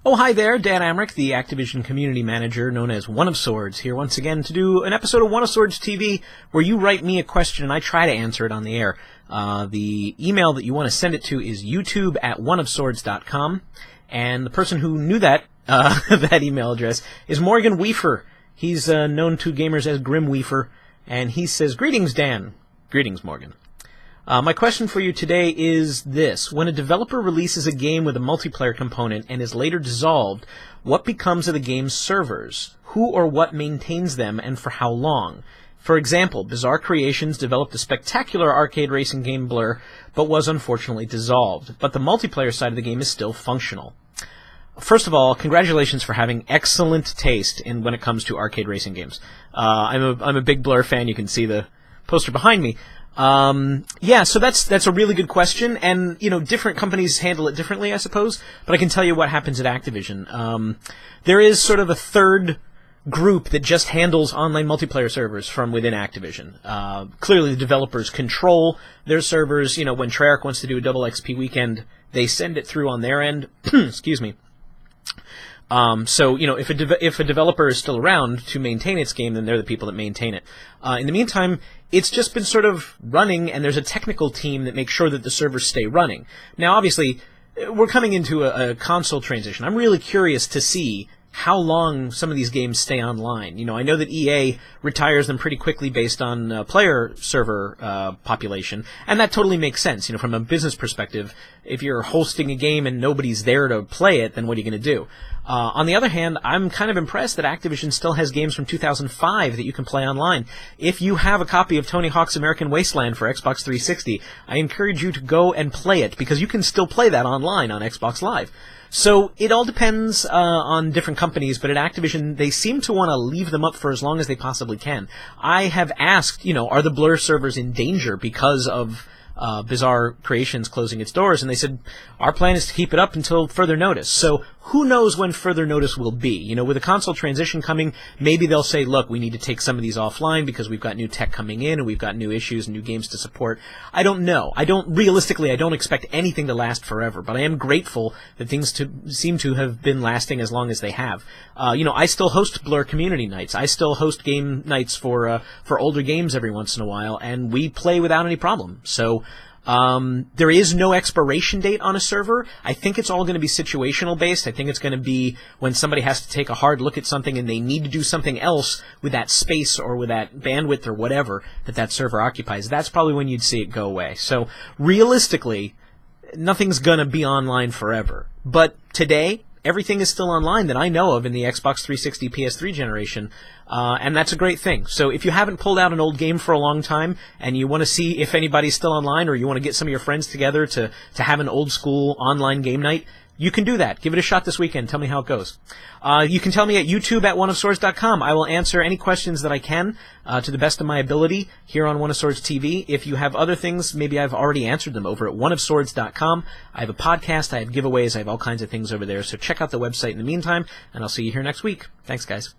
Oh, hi there, Dan Amrich, the Activision community manager known as One of Swords, here once again to do an episode of One of Swords TV where you write me a question and I try to answer it on the air. The email that you want to send it to is youtube@oneofswords.com, and the person who knew that that email address is Morgan Weefer. He's known to gamers as Grim Weefer, and he says, "Greetings, Dan." Greetings, Morgan. My question for you today is this. When a developer releases a game with a multiplayer component and is later dissolved, what becomes of the game's servers? Who or what maintains them and for how long? For example, Bizarre Creations developed a spectacular arcade racing game Blur, but was unfortunately dissolved. But the multiplayer side of the game is still functional. First of all, congratulations for having excellent taste in when it comes to arcade racing games. I'm a big Blur fan. You can see the poster behind me. So that's a really good question, and different companies handle it differently, I suppose. But I can tell you what happens at Activision. There is sort of a third group that just handles online multiplayer servers from within Activision. Clearly, the developers control their servers. When Treyarch wants to do a double XP weekend, they send it through on their end. Excuse me. If a developer is still around to maintain its game, then they're the people that maintain it. In the meantime, it's just been sort of running, and there's a technical team that makes sure that the servers stay running. Now, obviously, we're coming into a console transition. I'm really curious to see how long some of these games stay online. I know that EA retires them pretty quickly based on player server population, and that totally makes sense. From a business perspective, if you're hosting a game and nobody's there to play it, then what are you going to do? On the other hand, I'm kind of impressed that Activision still has games from 2005 that you can play online. If you have a copy of Tony Hawk's American Wasteland for Xbox 360, I encourage you to go and play it, because you can still play that online on Xbox Live. So it all depends on different companies, but at Activision, they seem to want to leave them up for as long as they possibly can. I have asked, are the Blur servers in danger because of Bizarre Creations closing its doors? And they said, our plan is to keep it up until further notice. So who knows when further notice will be? With a console transition coming, maybe they'll say, look, we need to take some of these offline because we've got new tech coming in and we've got new issues and new games to support. I don't know. Realistically, I don't expect anything to last forever, but I am grateful that things seem to have been lasting as long as they have. I still host Blur community nights. I still host game nights for older games every once in a while, and we play without any problem. So, there is no expiration date on a server. I think it's all going to be situational based. I think it's going to be when somebody has to take a hard look at something and they need to do something else with that space or with that bandwidth or whatever that server occupies. That's probably when you'd see it go away. So realistically, nothing's going to be online forever. But today, everything is still online that I know of in the Xbox 360 PS3 generation, and that's a great thing. So if you haven't pulled out an old game for a long time and you want to see if anybody's still online, or you want to get some of your friends together to have an old school online game night, you can do that. Give it a shot this weekend. Tell me how it goes. You can tell me at youtube@oneofswords.com. I will answer any questions that I can to the best of my ability here on One of Swords TV. If you have other things, maybe I've already answered them over at oneofswords.com. I have a podcast. I have giveaways. I have all kinds of things over there. So check out the website in the meantime, and I'll see you here next week. Thanks, guys.